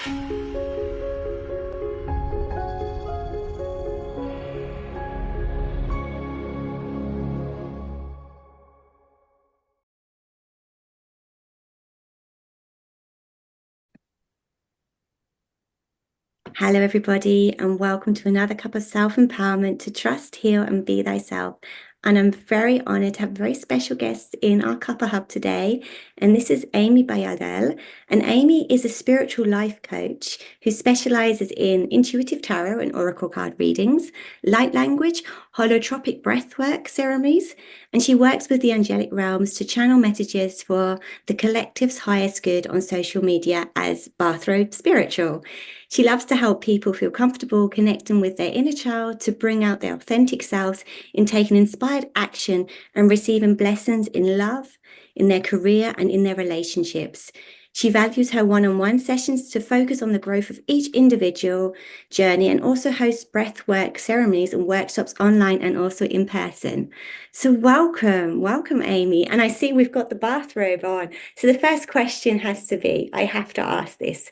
Hello, everybody, and welcome to another cup of self-empowerment to trust, heal, and be thyself. And I'm very honored to have a very special guest in our Cuppa Hub today. And this is Amie Bayardelle. And Amie is a spiritual life coach who specializes in intuitive tarot and oracle card readings, light language, holotropic breathwork ceremonies. And she works with the angelic realms to channel messages for the collective's highest good on social media as Bathrobe Spiritual. She loves to help people feel comfortable connecting with their inner child to bring out their authentic selves in taking inspired action and receiving blessings in love, in their career, and in their relationships. She values her one-on-one sessions to focus on the growth of each individual journey and also hosts breathwork ceremonies and workshops online and also in person. So welcome, Amie. And I see we've got the bathrobe on. So the first question has to be, I have to ask this,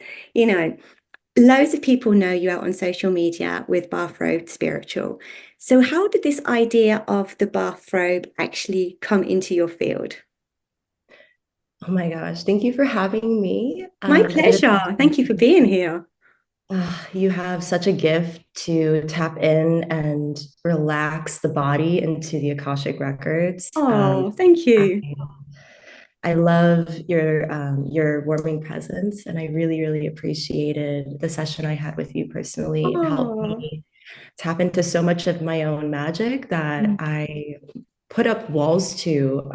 loads of people know you out on social media with Bathrobe Spiritual. So how did this idea of the bathrobe actually come into your field? Oh my gosh, thank you for having me. My It is, pleasure. Thank you for being here. you have such a gift to tap in and relax the body into the Akashic records. Oh, thank I, you. I love your warming presence, and I really, really appreciated the session I had with you personally. It helped Oh, me tap into so much of my own magic that mm, I put up walls to.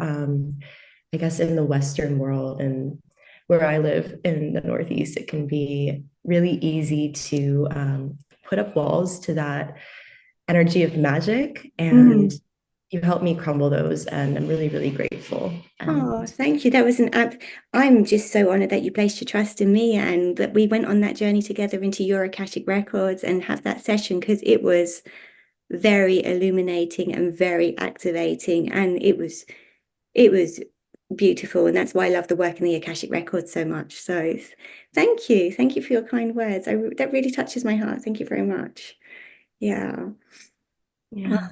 I guess in the Western world and where I live in the Northeast, it can be really easy to put up walls to that energy of magic. And mm. you helped me crumble those. And I'm really, really grateful. Oh, And thank you. That was an app. I'm just so honored that you placed your trust in me and that we went on that journey together into your Akashic Records and have that session because it was very illuminating and very activating, and it was beautiful, and that's why I love the work in the Akashic Records so much. So thank you for your kind words. That really touches my heart. Thank you very much. Yeah. Well, yeah.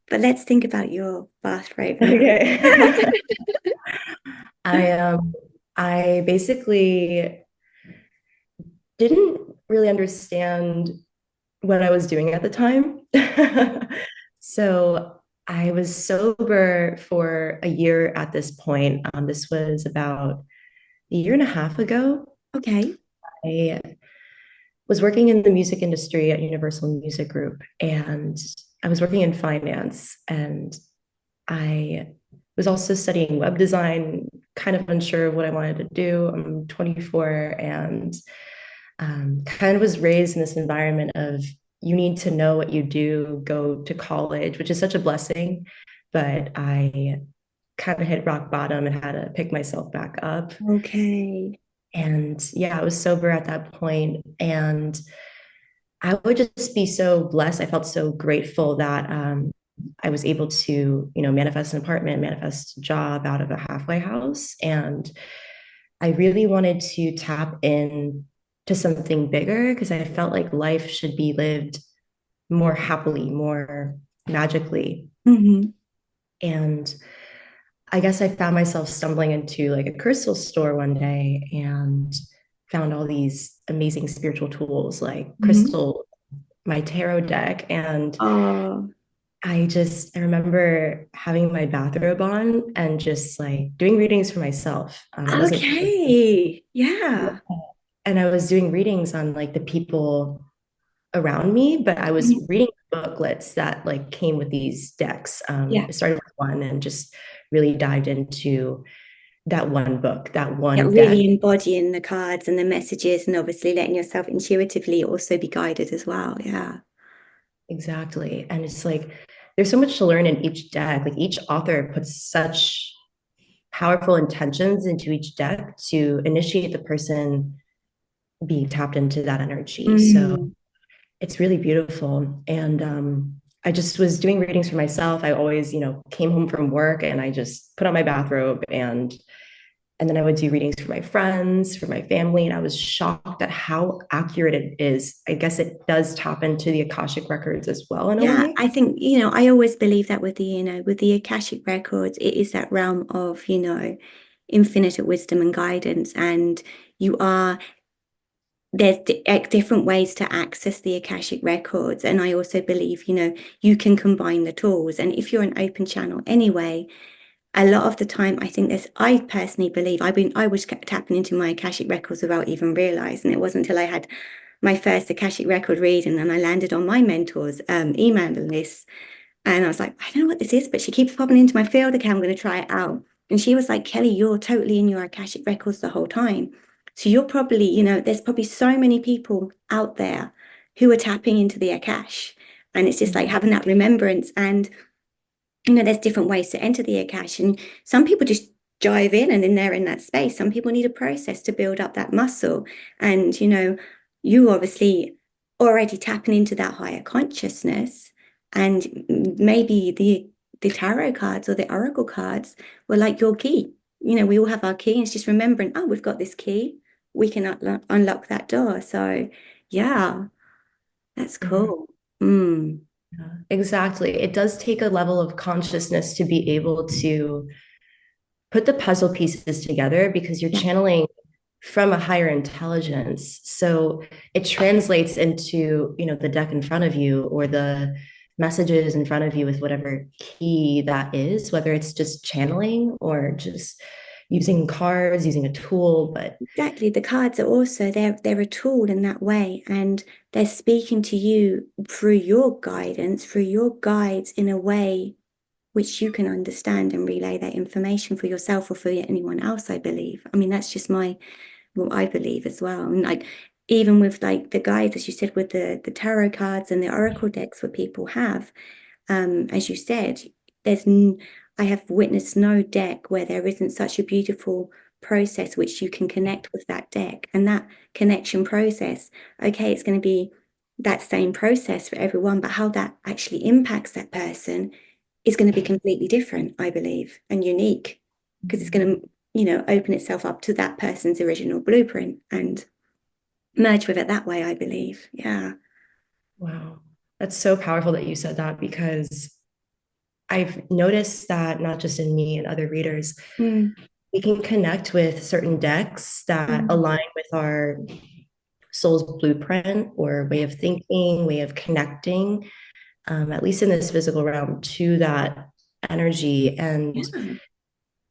but let's think about your bathrobe now. Okay. I I basically didn't really understand what I was doing at the time. So I was sober for a year at this point. This was about a year and a half ago. Okay. I was working in the music industry at Universal Music Group, and I was working in finance, and I was also studying web design, kind of unsure of what I wanted to do. I'm 24 and kind of was raised in this environment of you need to know what you do, go to college, which is such a blessing. But I kind of hit rock bottom and had to pick myself back up. Okay. And yeah, I was sober at that point, and I would just be so blessed. I felt so grateful that I was able to, manifest an apartment, manifest a job out of a halfway house. And I really wanted to tap in to something bigger because I felt like life should be lived more happily, more magically. Hmm. And I guess I found myself stumbling into like a crystal store one day and found all these amazing spiritual tools like Hmm. crystal, my tarot deck. And Oh, I remember having my bathrobe on and just like doing readings for myself. I wasn't okay. Yeah. and I was doing readings on like the people around me, but I was Mhm. reading booklets that like came with these decks. Yeah. It started with one and just really dived into that one book, that Yeah, one deck. really embodying the cards and the messages and obviously letting yourself intuitively also be guided as well. Yeah. Exactly. And it's like there's so much to learn in each deck. Like each author puts such powerful intentions into each deck to initiate the person being tapped into that energy. So Mm. it's really beautiful. And I just was doing readings for myself. I always, came home from work and I just put on my bathrobe and And then I would do readings for my friends, for my family, and I was shocked at how accurate it is. I guess it does tap into the Akashic records as well in a Yeah, way. I think, I always believe that with with the Akashic records, it is that realm of, infinite wisdom and guidance. And you are, there's different ways to access the Akashic records. And I also believe, you can combine the tools. And if you're an open channel anyway, a lot of the time, I think I personally believe I was tapping into my Akashic records without even realizing. It wasn't until I had my first Akashic record reading and I landed on my mentor's email list. And I was like, I don't know what this is, but she keeps popping into my field. Okay, I'm going to try it out. And she was like, Kelly, you're totally in your Akashic records the whole time. So you're probably, there's probably so many people out there who are tapping into the Akash. And it's just like Mhm. having that remembrance. And there's different ways to enter the Akash, and some people just dive in and then they're in that space. Some people need a process to build up that muscle. And, you obviously already tapping into that higher consciousness, and maybe the tarot cards or the oracle cards were like your key. We all have our key, and it's just remembering, oh, we've got this key. We can unlock that door. So, yeah, that's Mhm. cool. Mm, Yeah, exactly. It does take a level of consciousness to be able to put the puzzle pieces together because you're yeah, channeling from a higher intelligence. So it translates into, the deck in front of you or the messages in front of you with whatever key that is, whether it's just channeling or just using cards, using a tool. But exactly. The cards are also they're a tool in that way, and they're speaking to you through your guidance, through your guides in a way which you can understand and relay that information for yourself or for anyone else, I believe. I mean, that's just what I believe as well. And like even with like the guides, as you said, with the tarot cards and the oracle decks what people have, as you said, there's I have witnessed no deck where there isn't such a beautiful process which you can connect with that deck, and that connection process. Okay, it's going to be that same process for everyone, but how that actually impacts that person is going to be completely different, I believe, and unique, because it's going to, open itself up to that person's original blueprint and merge with it that way, I believe. Yeah. wow, that's so powerful that you said that because I've noticed that not just in me and other readers, Mm, we can connect with certain decks that mm, align with our soul's blueprint or way yeah. of thinking, way of connecting, at least in this physical realm, to that energy. And Yeah.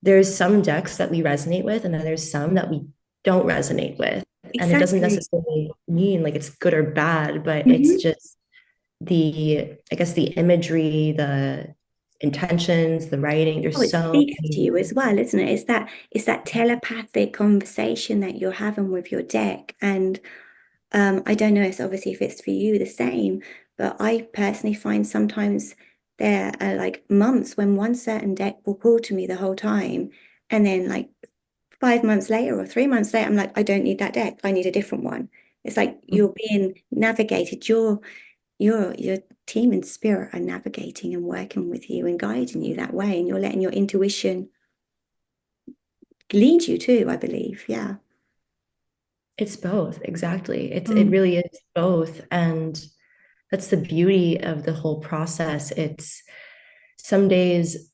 there's some decks that we resonate with, and then there's some that we don't resonate with. And it doesn't Exactly. necessarily mean like it's good or bad, but it's Hmm. just I guess the imagery, the intentions, the writing. Oh, There's it so speaks to many. you as well, isn't it? It's that telepathic conversation that you're having with your deck. And I don't know, it's obviously if it's for you the same, but I personally find sometimes there are like months when one certain deck will pull to me the whole time. And then like 5 months later or 3 months later, I'm like, I don't need that deck. I need a different one. It's like you're being navigated. Your team and spirit are navigating and working with you and guiding you that way. And you're letting your intuition lead you too, I believe. Yeah. It's both, exactly. It Mm. really is both. And that's the beauty of the whole process. It's some days,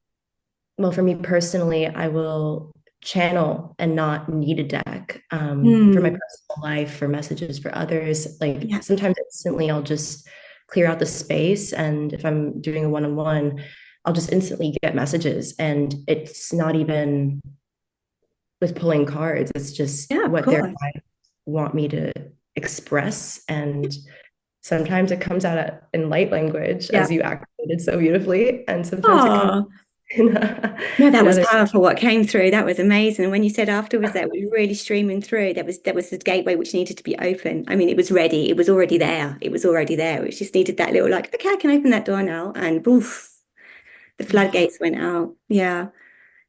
well, for me personally, I will channel and not need a deck for my Mm. personal life, for messages for others. Like Yeah. sometimes instantly I'll just clear out the space. And if I'm doing a one-on-one, I'll just instantly get messages. And it's not even with pulling cards, it's just Yeah, of what their course. guides want me to express. And sometimes it comes out in light language, Yeah. as you acted so beautifully, and sometimes it comes Oh, in, no, that in was other. powerful what came through. That was amazing. And when you said afterwards that was really streaming through, that was the gateway which needed to be open. I mean, it was ready. It was already there. It was already there. It just needed that little like, okay, I can open that door now. And poof, the Oh, floodgates went out. Yeah.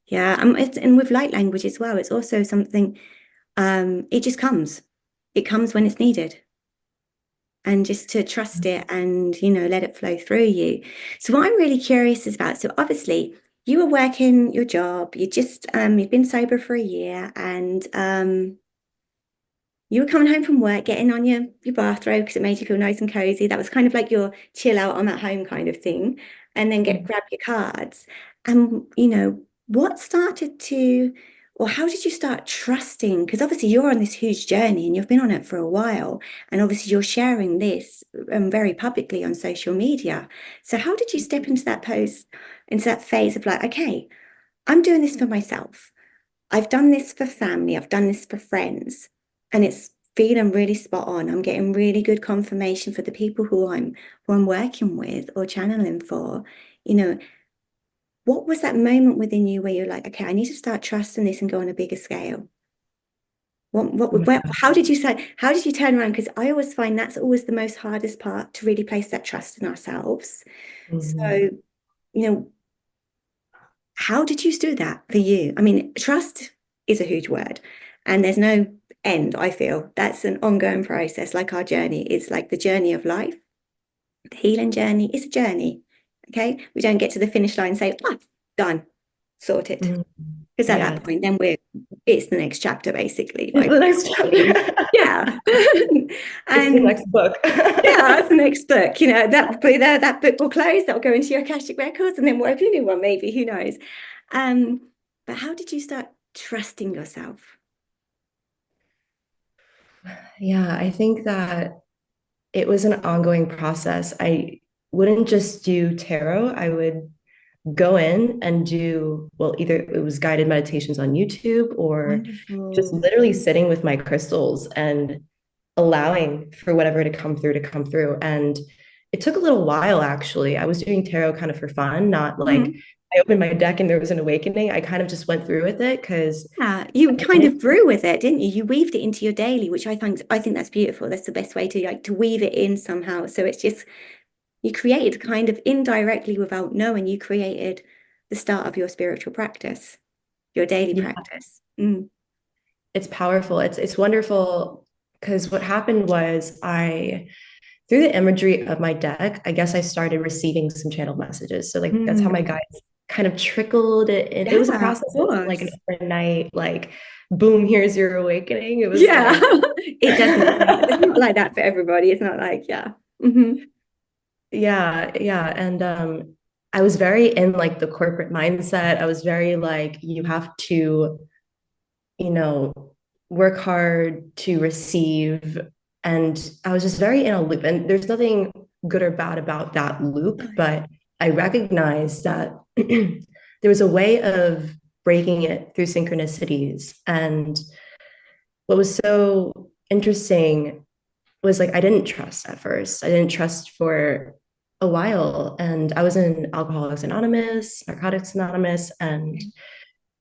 Yeah. And with light language as well, it's also something, it just comes. It comes when it's needed. And just to trust it and let it flow through you. So what I'm really curious about, so obviously you were working your job, you've been sober for a year, and you were coming home from work, getting on your bathrobe because it made you feel nice and cozy. That was kind of like your chill out, I'm at home kind of thing. And then Mhm. grab your cards. And what started to, or how did you start trusting? Because obviously you're on this huge journey and you've been on it for a while. And obviously you're sharing this very publicly on social media. So how did you step into that phase of like, okay, I'm doing this for myself. I've done this for family, I've done this for friends, and it's feeling really spot on. I'm getting really good confirmation for the people who I'm working with or channeling for. You know, what was that moment within you where you're like, okay, I need to start trusting this and go on a bigger scale? How did you turn around? Because I always find that's always the most hardest part to really place that trust in ourselves. So, Mhm. you know, how did you do that for you? I mean, trust is a huge word, and there's no end, I feel. That's an ongoing process, like our journey. It's like the journey of life. The healing journey is a journey. Okay. We don't get to the finish line and say, ah, done, sorted. Mhm. Because at that Yes. point, then it's the next chapter, basically, It's right? the next Yeah. chapter. It's the And next book. yeah, that's the next book. That will be there, that book will close, that will go into your Akashic records, and then we'll open a new one, maybe, who knows? Um, but how did you start trusting yourself? Yeah, I think that it was an ongoing process. I wouldn't just do tarot. I would go in and do, well, either it was guided meditations on YouTube or just Wonderful. literally sitting with my crystals and allowing for whatever to come through to come through. And it took a little while, actually. I was doing tarot kind of for fun, not like Mhm. I opened my deck and there was an awakening. I kind of just went through with it because Yeah, you I kind wanted. of grew with it, didn't you? You weaved it into your daily, which I think that's beautiful. That's the best way to weave it in somehow. So it's just you created kind of indirectly without knowing, you created the start of your spiritual practice, your daily Yeah, practice. Mm. it's powerful. It's wonderful because what happened was I through the imagery of my deck, I guess I started receiving some channeled messages. So like that's how my Mm. guides kind of trickled it. And it was a Yeah, of process. It wasn't like an course. overnight, like, boom, here's your awakening. It was Yeah, like, it's not like that for everybody. It's not like, yeah. Hmm. yeah, yeah. And I was very in like the corporate mindset. I was very like, you have to, you know, work hard to receive. And I was just very in a loop. And there's nothing good or bad about that loop, No. but I recognized that there was a way of breaking it through synchronicities. And what was so interesting was like I didn't trust at first. I didn't trust for a while. And I was in Alcoholics Anonymous, Narcotics Anonymous, and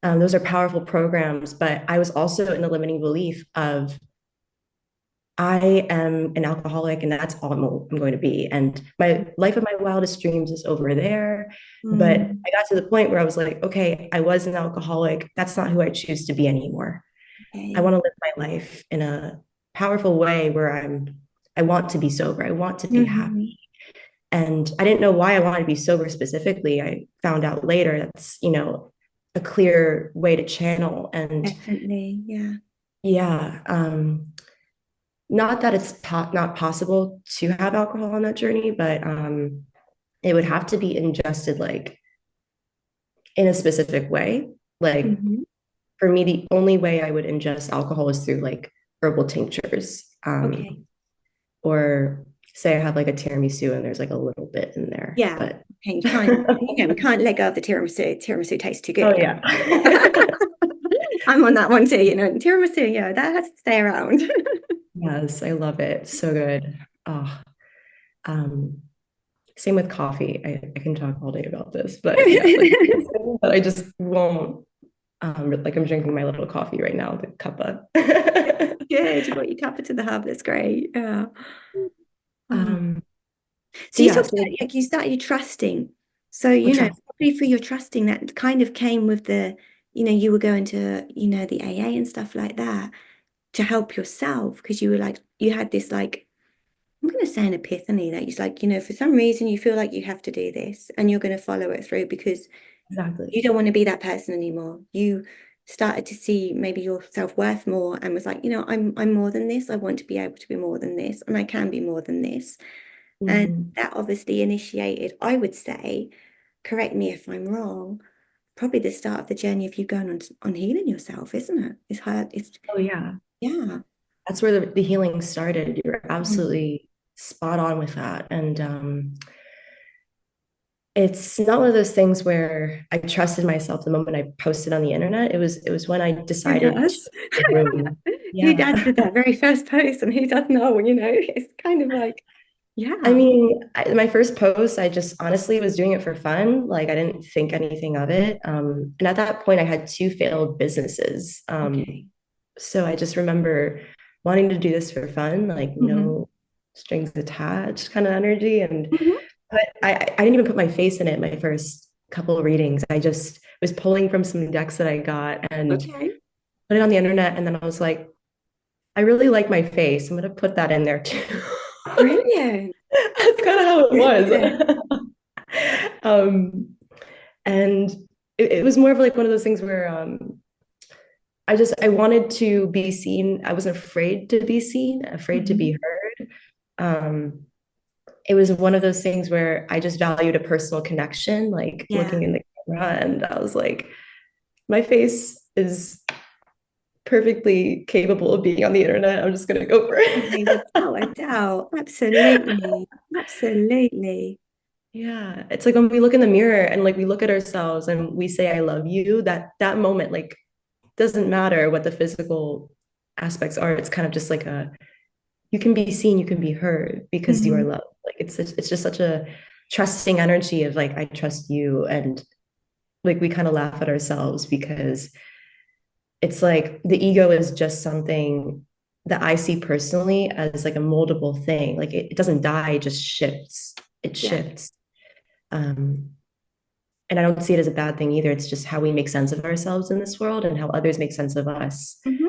those are powerful programs. But I was also in the limiting belief of I am an alcoholic and that's all I'm going to be. And my life of my wildest dreams is over there. But Mm, I got to the point where I was like, okay, I was an alcoholic. That's not who I choose to be anymore. I okay. want to live my life in a powerful way where I want to be sober. I want to be Hmm. happy. And I didn't know why I wanted to be sober specifically. I found out later that's, a clear way to channel. And Definitely. Yeah. yeah, not that it's not possible to have alcohol on that journey, but it would have to be ingested like in a specific way. Like Hmm. for me, the only way I would ingest alcohol is through like herbal tinctures, Okay. or say I have like a tiramisu and there's like a little bit in there. Yeah. But Okay. We can't let go of the tiramisu. Tiramisu tastes too oh good. yeah. I'm on that one too, tiramisu, yeah, that has to stay around. Yes, I love it. So good. Oh, um, same with coffee. I can talk all day about this, but yeah, like but I just won't. Like I'm drinking my little coffee right now, the Cuppa. Good. You got your Cuppa to the hub. That's great. Yeah. Oh. um, So so you yeah, talked so about like you started trusting. So, oh, trust. probably for your trusting that kind of came with you were going to, the AA and stuff like that to help yourself because you were like, you had this like, I'm going to say an epiphany that it's like, for some reason you feel like you have to do this and you're going to follow it through because exactly. You don't want to be that person anymore. You started to see maybe your self-worth more and was like, I'm more than this. I want to be able to be more than this, and I can be more than this. And Mhm. that obviously initiated, I would say, correct me if I'm wrong, probably the start of the journey of you going on healing yourself, isn't it? It's hard. It's Oh yeah, yeah. that's where the healing started. You're Mm. absolutely spot on with that. And it's not one of those things where I trusted myself the moment I posted on the internet. It was when I Who decided to does? the room. Who does Yeah. with that very first post and who does know, It's kind of like, I yeah. mean, my first post, I just honestly was doing it for fun. Like I didn't think anything of it. And at that point, I had two failed businesses. Okay. So I just remember wanting to do this for fun, like Hmm. no strings attached kind of energy. And Hmm. but I didn't even put my face in it my first couple of readings. I just was pulling from some decks that I got and Okay. put it on the internet. And then I was like, I really like my face. I'm gonna put that in there too. Brilliant. That's kind of how it Amazing. was. um, and it was more of like one of those things where I wanted to be seen. I wasn't afraid to be seen, afraid to be Hmm. heard. Um, it was one of those things where I just valued a personal connection, like Yeah. looking in the camera, and I was like, my face is perfectly capable of being on the internet. I'm just gonna go for Okay, it. without a doubt. Absolutely. Absolutely. Yeah, it's like when we look in the mirror and like we look at ourselves and we say I love you, that moment like doesn't matter what the physical aspects are. It's kind of just like a you can be seen, you can be heard because you are Hmm. loved. Like it's just such a trusting energy of like I trust you, and like we kind of laugh at ourselves because it's like the ego is just something that I see personally as like a moldable thing. Like it doesn't die, it just shifts. It Yeah. shifts. Um, and I don't see it as a bad thing either. It's just how we make sense of ourselves in this world and how others make sense of us. Hmm.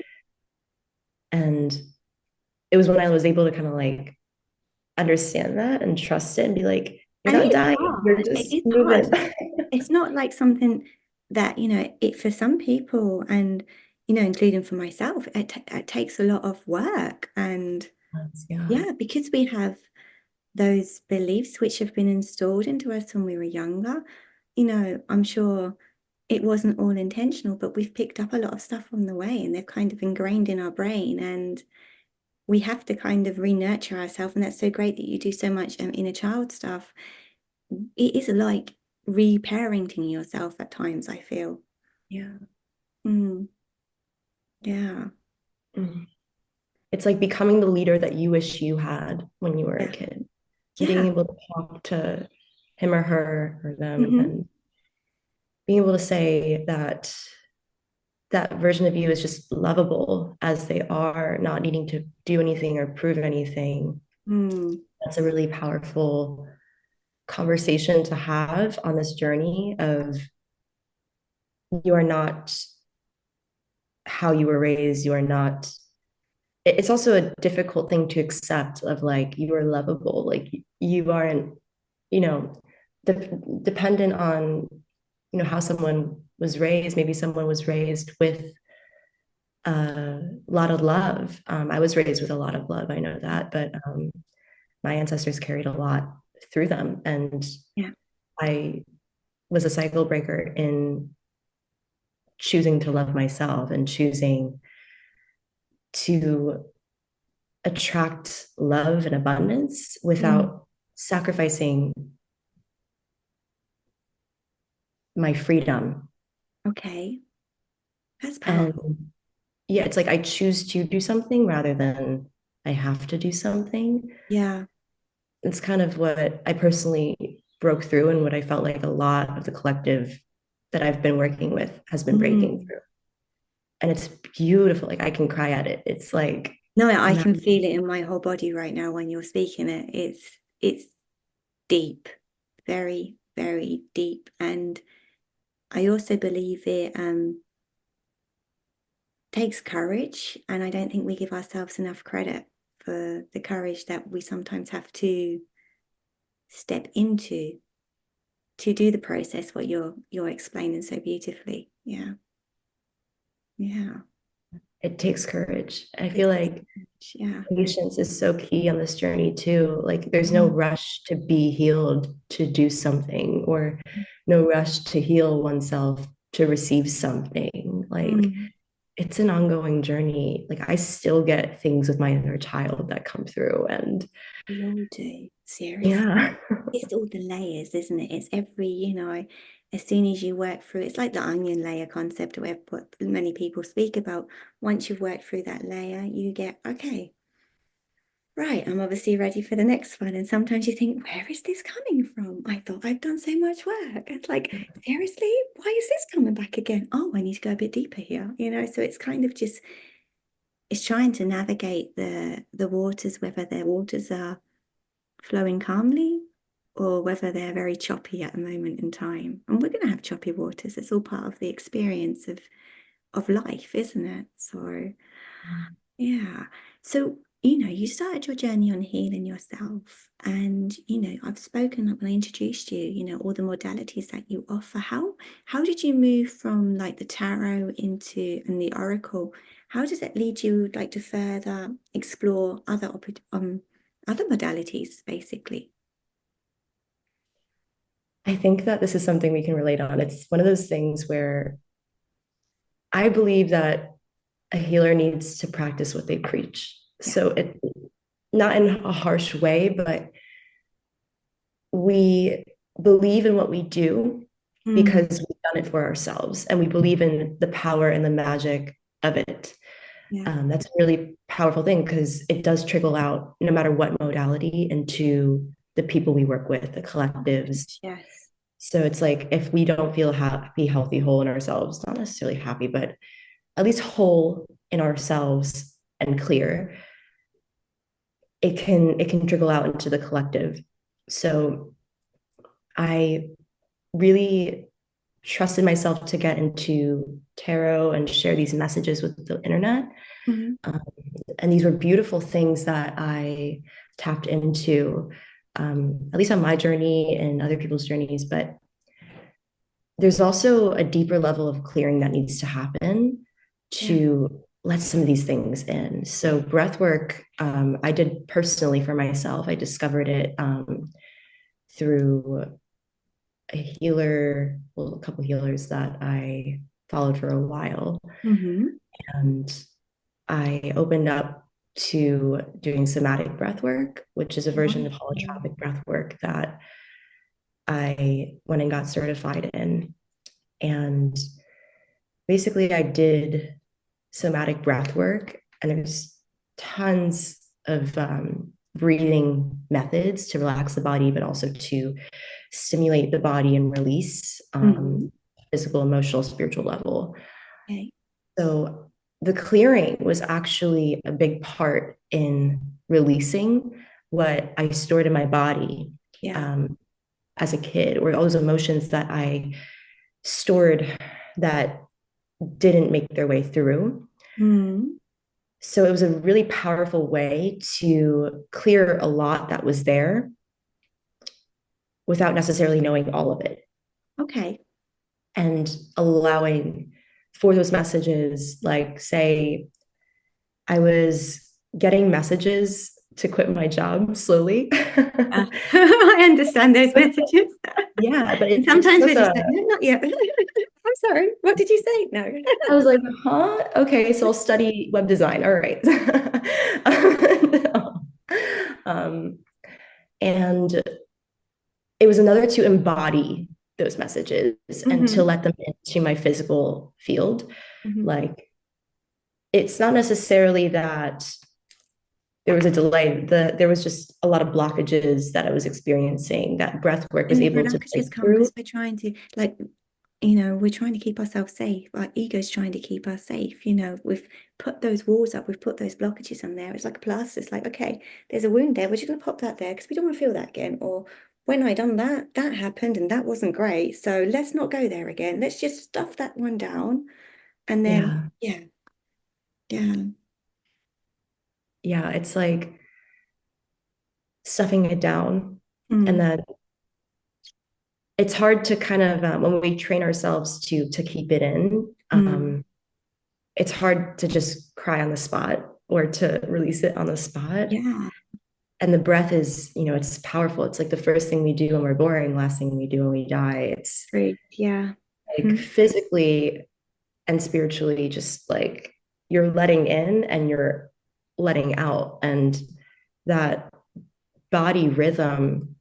And it was when I was able to kind of like understand that and trust it and be like, you're And not it's dying, you're hard. It just is hard. moving. It's not like something that, it for some people and, including for myself, it takes a lot of work. And Yeah. yeah, because we have those beliefs which have been installed into us when we were younger, I'm sure it wasn't all intentional, but we've picked up a lot of stuff on the way and they're kind of ingrained in our brain. And we have to kind of re-nurture ourselves. And that's so great that you do so much inner child stuff. It is like re-parenting yourself at times, I feel. Yeah. Mm, yeah. Mm. It's like becoming the leader that you wish you had when you were a Yeah. kid and being Yeah. able to talk to him or her or them Hmm. and being able to say that that version of you is just lovable as they are, not needing to do anything or prove anything. Mm, That's a really powerful conversation to have on this journey of you are not how you were raised, you are not it's also a difficult thing to accept of like you are lovable, like you aren't, you know, dependent on how someone was raised. Maybe someone was raised with a lot of love. I was raised with a lot of love, I know that, but my ancestors carried a lot through them, and yeah. I was a cycle breaker in choosing to love myself and choosing to attract love and abundance Mm, without sacrificing my freedom. okay. That's And powerful. yeah, it's like I choose to do something rather than I have to do something. Yeah. It's kind of what I personally broke through and what I felt like a lot of the collective that I've been working with has been breaking Mm. through. And it's beautiful. Like I can cry at it. It's like, No, I man, can feel it in my whole body right now when you're speaking it. It's deep, very, very deep. And I also believe it takes courage. And I don't think we give ourselves enough credit for the courage that we sometimes have to step into. to do the process what you're explaining so beautifully. Yeah. Yeah. It takes courage. I It feel takes like courage. Yeah. patience is so key on this journey too. Like there's no Mm. rush to be healed to do something, or no rush to heal oneself to receive something. Like Mm. it's an ongoing journey. Like I still get things with my inner child that come through, and We all do. Seriously. yeah. It's all the layers, isn't it? It's every, as soon as you work through, it's like the onion layer concept, or what many people speak about. Once you've worked through that layer, you get, okay, right, I'm obviously ready for the next one. And sometimes you think, where is this coming from? I thought I've done so much work. It's like, seriously, why is this coming back again? Oh, I need to go a bit deeper here, So it's kind of just, it's trying to navigate the waters, whether the waters are flowing calmly or whether they're very choppy at a moment in time. And we're going to have choppy waters. It's all part of the experience of life, isn't it? So, yeah. So, you started your journey on healing yourself. And, I've spoken up when I introduced you, all the modalities that you offer. How did you move from like the tarot into and the oracle? How does it lead you like to further explore other modalities, basically? I think that this is something we can relate on. It's one of those things where I believe that a healer needs to practice what they preach. Yeah. So it not in a harsh way, but we believe in what we do Mm, because we've done it for ourselves, and we believe in the power and the magic of it. yeah. That's a really powerful thing because it does trickle out no matter what modality into the people we work with, the collectives. Yes. So it's like if we don't feel happy, healthy, whole in ourselves, not necessarily happy, but at least whole in ourselves and clear, it can trickle out into the collective. So I really trusted myself to get into tarot and share these messages with the internet. Hmm. Um, and these were beautiful things that I tapped into, at least on my journey and other people's journeys. But there's also a deeper level of clearing that needs to happen Yeah. to let some of these things in. So breath work, I did personally for myself. I discovered it through a healer, well, a couple healers that I followed for a while. Hmm. And I opened up to doing somatic breath work, which is a version of Wonderful. holotropic breath work that I went and got certified in. And basically, I did somatic breath work, and there's tons of breathing methods to relax the body, but also to stimulate the body and release Hmm. physical, emotional, spiritual level. Okay. So the clearing was actually a big part in releasing what I stored in my body Yeah. um, as a kid, or all those emotions that I stored that didn't make their way through. Mm. So it was a really powerful way to clear a lot that was there without necessarily knowing all of it, Okay. and allowing for those messages, like, say, I was getting messages to quit my job slowly. I understand those messages. Yeah, but And it sometimes took we're just a, like, no, not yet. I'm sorry. What did you say? No. I was like, huh? Okay, so I'll study web design. All right. um, and it was another to embody those messages and to Hmm. let them into my physical field. Hmm. Like, it's not necessarily that there was a delay. There was just a lot of blockages that I was experiencing that breath work was And the able to break blockages come through. because we're trying to, like, we're trying to keep ourselves safe. Our ego's trying to keep us safe. We've put those walls up, we've put those blockages on there. It's like a plaster. It's like, okay, there's a wound there. We're just going to pop that there because we don't want to feel that again. Or when I done that, that happened and that wasn't great. So let's not go there again. Let's just stuff that one down. And then, Yeah. yeah, yeah. Yeah. It's like stuffing it down. And Mm. then it's hard to kind of when we train ourselves to keep it in. Mm. It's hard to just cry on the spot or to release it on the spot. Yeah, And the breath is, it's powerful. It's like the first thing we do when we're born, last thing we do when we die. It's true. Yeah. like Mhm. physically and spiritually, just like you're letting in and you're letting out. And that body rhythm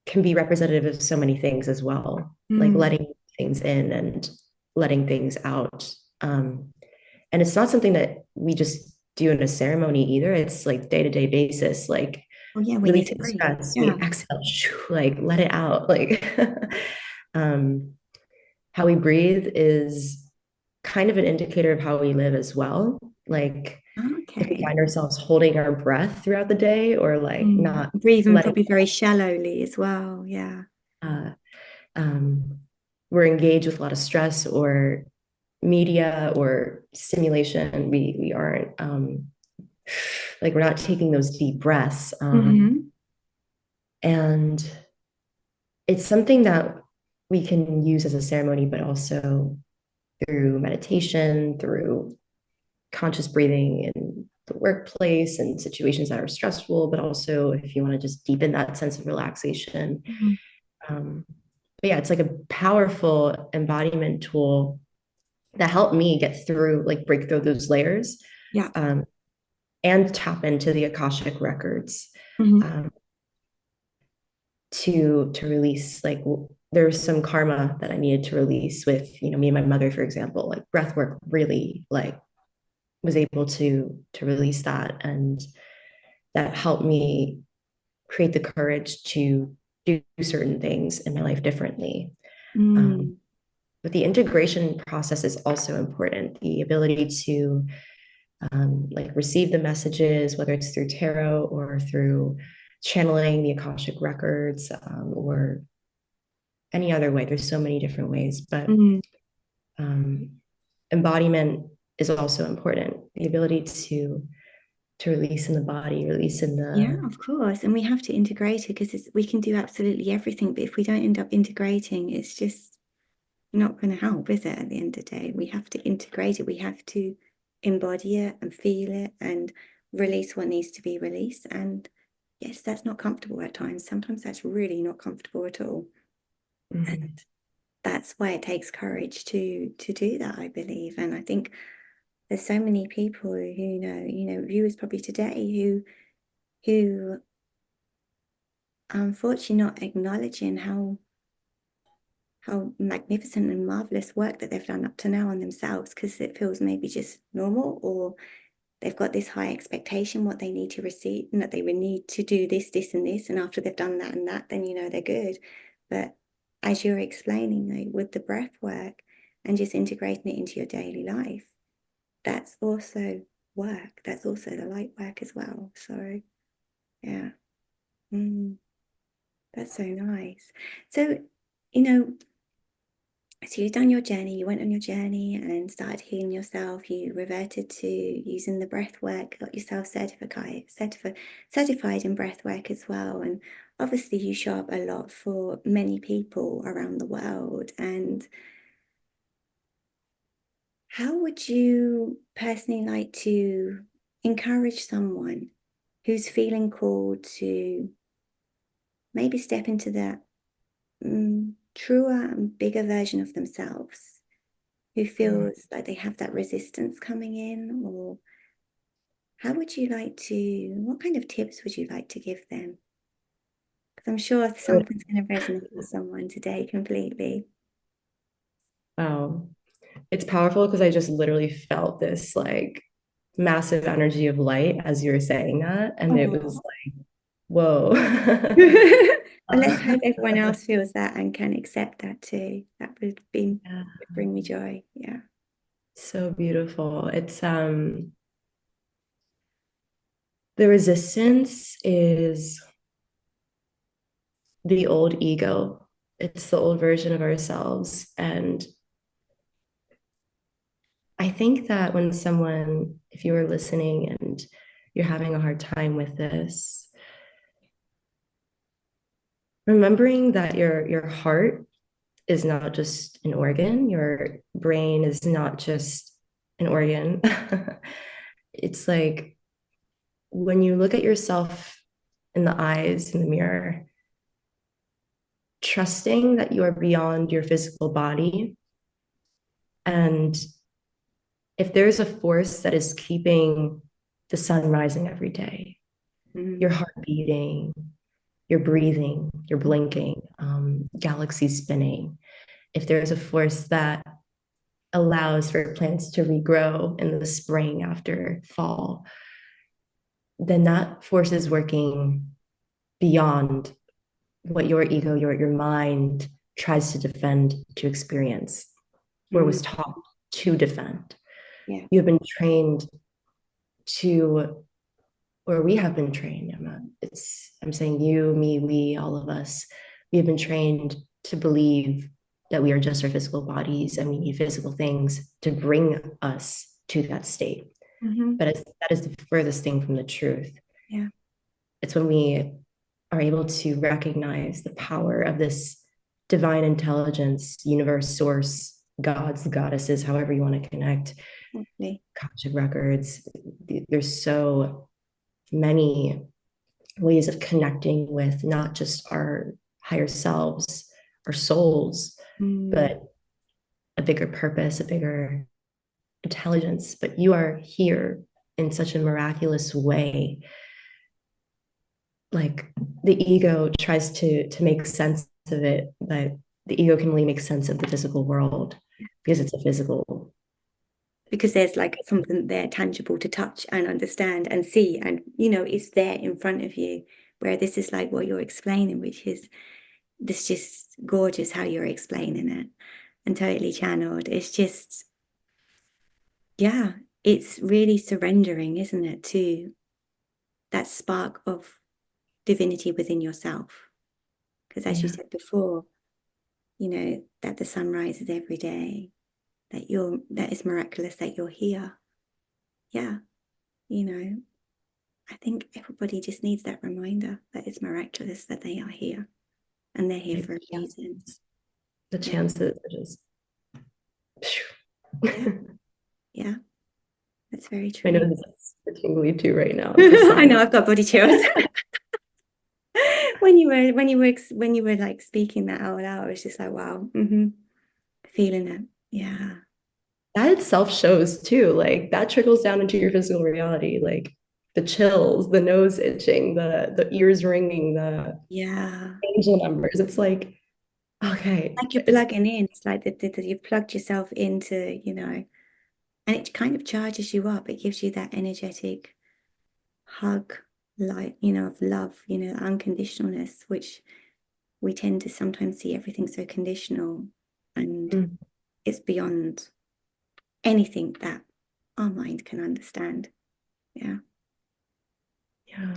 can be representative of so many things as well, like Mm. letting things in and letting things out. And it's not something that we just do in a ceremony either. It's like day-to-day basis, like Oh, yeah, we need to releasing breathe. stress, we Yeah. exhale, like let it out. Like um, how we breathe is kind of an indicator of how we live as well. Like if we Okay. find ourselves holding our breath throughout the day or like Mm. not Breathing letting probably very shallowly as well. Yeah. uh, um, we're engaged with a lot of stress or media or stimulation, we aren't like we're not taking those deep breaths. Hmm. And it's something that we can use as a ceremony, but also through meditation, through conscious breathing in the workplace and situations that are stressful, but also if you want to just deepen that sense of relaxation. Hmm. But yeah, it's like a powerful embodiment tool that helped me get through, like break through those layers, Yeah. um, and tap into the Akashic records, Hmm. um, to release like there was some karma that I needed to release with me and my mother, for example. Like breath work really like was able to release that, and that helped me create the courage to do certain things in my life differently. Um, Mm. but the integration process is also important. The ability to like receive the messages, whether it's through tarot or through channeling the Akashic records, or any other way. There's so many different ways, but Mm. um, embodiment is also important. The ability to release in the body, release in Yeah, the of course. And we have to integrate it because we can do absolutely everything. But if we don't end up integrating, it's just not going to help, is it? At the end of the day, we have to integrate it. We have to embody it and feel it and release what needs to be released. And yes, that's not comfortable at times. Sometimes that's really not comfortable at all. And Mhm. that's why it takes courage to do that, I believe. And I think there's so many people who viewers probably today who unfortunately not acknowledging how magnificent and marvelous work that they've done up to now on themselves because it feels maybe just normal, or they've got this high expectation what they need to receive and that they would need to do this and this, and after they've done that and that, then they're good. But as you're explaining, like with the breath work and just integrating it into your daily life, that's also work. That's also the light work as well. So yeah. Mm, that's so nice. So, you know, so you've done your journey, you went on your journey and started healing yourself. You reverted to using the breath work, got yourself certified in breath work as well. And obviously you show up a lot for many people around the world. And how would you personally like to encourage someone who's feeling called to maybe step into that truer and bigger version of themselves, who feels like they have that resistance coming in? Or what kind of tips would you like to give them? Because I'm sure So, something's going to resonate with someone today completely. wow, it's powerful because I just literally felt this like massive energy of light as you were saying that, and it was Oh. like, whoa. And let's hope everyone else feels that and can accept that too. That Yeah, would bring me joy. Yeah. so beautiful. It's the resistance is the old ego. It's the old version of ourselves. And I think that when someone, if you are listening and you're having a hard time with this, remembering that your heart is not just an organ, your brain is not just an organ. It's like when you look at yourself in the eyes in the mirror, trusting that you are beyond your physical body. And if there's a force that is keeping the sun rising every day, your Mm. heart beating, your breathing, your blinking, galaxies spinning, if there's a force that allows for plants to regrow in the spring after fall, then that force is working beyond what your ego, your mind tries to defend, to experience, or Mm. was taught to defend. Yeah. You have been trained to, or we have been trained. I'm saying you, me, we, all of us. We have been trained to believe that we are just our physical bodies and we need physical things to bring us to that state. Hmm. But that is the furthest thing from the truth. Yeah. It's when we are able to recognize the power of this divine intelligence, universe, source, gods, goddesses, however you want to connect, Lovely. Akashic records. There's so many ways of connecting with not just our higher selves, our souls, Mm. but a bigger purpose, a bigger intelligence. But you are here in such a miraculous way. Like the ego tries to make sense of it, but the ego can only make sense of the physical world because it's a physical. Because there's like something there tangible to touch and understand and see, and it's there in front of you. Where this is like what you're explaining, which is this just gorgeous how you're explaining it and totally channeled. It's just, yeah, it's really surrendering, isn't it, to that spark of divinity within yourself. Because as you Yeah, said before, that the sun rises every day, that is miraculous that you're here. Yeah, you know, I think everybody just needs that reminder that it's miraculous that they are here and they're here right. for a reason. The Yeah, chances are just. yeah, yeah. That's very I know true. this is super tingly too right now. The I sun. know I've got body chills. When you were like speaking that out loud, I was just like, wow, feeling it. Yeah, That itself shows too. Like that trickles down into your physical reality. Like the chills, the nose itching, the ears ringing, the yeah. angel numbers. It's like, okay, Like you're it's plugging in. It's like that you've plugged yourself into, and it kind of charges you up. It gives you that energetic hug, like, of love, unconditionalness, which we tend to sometimes see everything so conditional, and mm, it's beyond anything that our mind can understand. Yeah. yeah.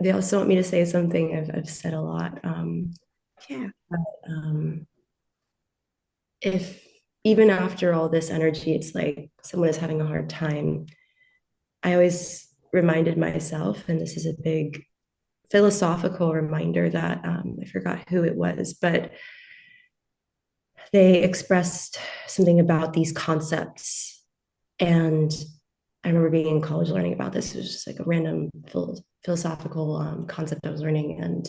They also want me to say something I've said a lot. Yeah. Um, if even after all this energy, it's like someone is having a hard time, I always reminded myself, and this is a big philosophical reminder that I forgot who it was, but they expressed something about these concepts. And I remember being in college learning about this. It was just like a random philosophical concept I was learning. And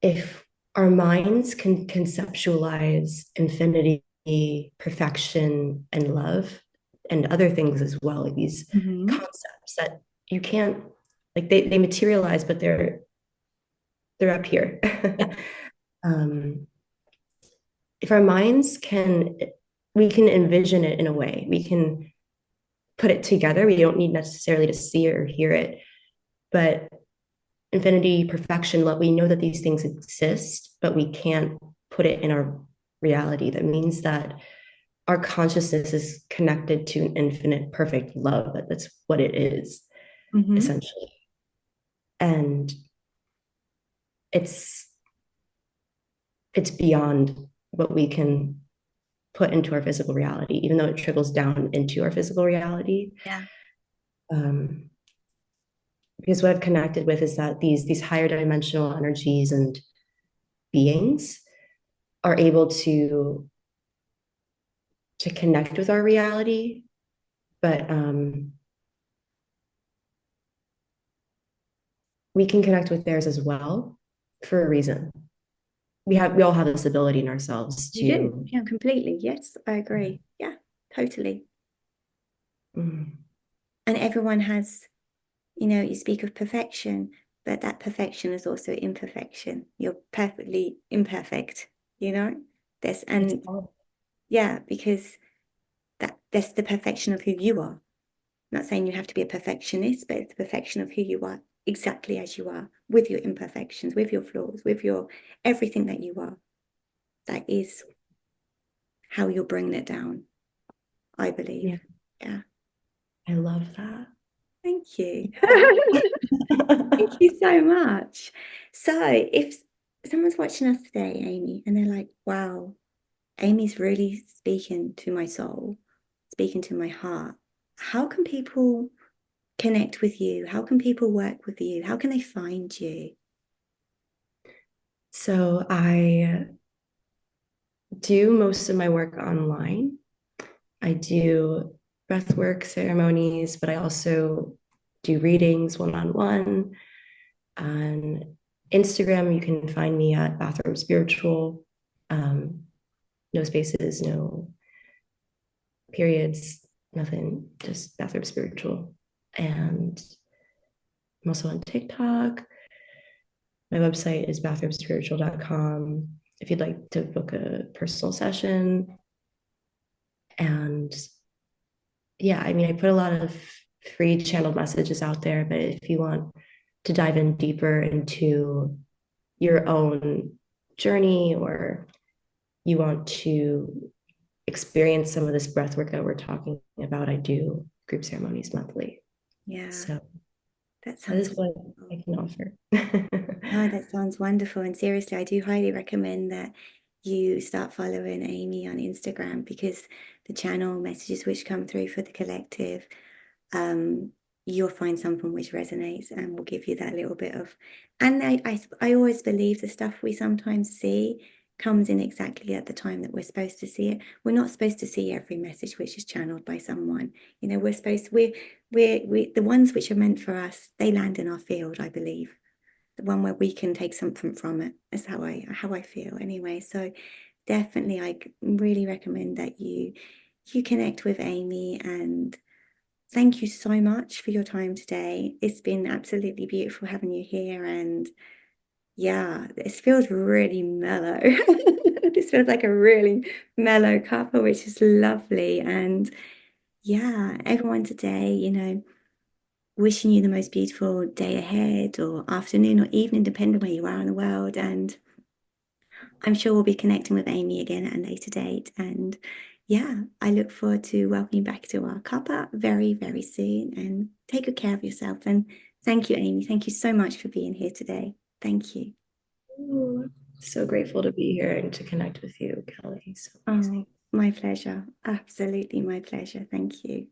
if our minds can conceptualize infinity, perfection, and love, and other things as well, like these Hmm. concepts that you can't, like they materialize, but they're up here. Yeah. um, if our minds can, we can envision it in a way. We can put it together. We don't need necessarily to see it or hear it, but infinity, perfection, we know that these things exist, but we can't put it in our reality. That means that our consciousness is connected to an infinite, perfect love. That's what it is, Hmm. essentially. And it's it's beyond what we can put into our physical reality, even though it trickles down into our physical reality. Yeah. Um, because what I've connected with is that these higher dimensional energies and beings are able to connect with our reality, but we can connect with theirs as well for a reason. We all have this ability in ourselves You do. to. Yeah, completely. Yes, I agree. Yeah, totally. Mm, And everyone has, you speak of perfection, but that perfection is also imperfection. You're perfectly imperfect, you know? This it's and all. yeah, because that's the perfection of who you are. I'm not saying you have to be a perfectionist, but it's the perfection of who you are, exactly as you are, with your imperfections, with your flaws, with your everything that you are. That is how you're bringing it down, I believe. Yeah, Yeah. I love that. Thank you. Yeah. Thank you so much. So, if someone's watching us today, Amie, and they're like, wow, Amie's really speaking to my soul, speaking to my heart, how can people connect with you? How can people work with you? How can they find you? So I do most of my work online. I do breathwork ceremonies, but I also do readings one on one. On Instagram, you can find me at Bathroom Spiritual. Um, no spaces, no periods, nothing, just Bathroom Spiritual. And I'm also on TikTok. My website is bathroomspiritual.com if you'd like to book a personal session. And yeah, I mean, I put a lot of free channeled messages out there, but if you want to dive in deeper into your own journey, or you want to experience some of this breath work that we're talking about, I do group ceremonies monthly. Yeah, So that that sounds is what wonderful. I can offer. Oh, that sounds wonderful. And seriously, I do highly recommend that you start following Amie on Instagram because the channel messages which come through for the collective, um, you'll find something which resonates and will give you that little bit of. And I always believe the stuff we sometimes see comes in exactly at the time that we're supposed to see it. We're not supposed to see every message which is channeled by someone. We're supposed we the ones which are meant for us, they land in our field, I believe the one where we can take something from it is how I feel anyway. So definitely I really recommend that you connect with Amie, and thank you so much for your time today. It's been absolutely beautiful having you here, and yeah, this feels really mellow. This feels like a really mellow couple, which is lovely. And yeah, everyone today, wishing you the most beautiful day ahead, or afternoon, or evening, depending where you are in the world. And I'm sure we'll be connecting with Amie again at a later date. And yeah, I look forward to welcoming you back to our cuppa very, very soon. And take good care of yourself. And thank you, Amie. Thank you so much for being here today. Thank you. Ooh, so grateful to be here and to connect with you, Kelly. So Oh, amazing. my pleasure. Absolutely my pleasure. Thank you.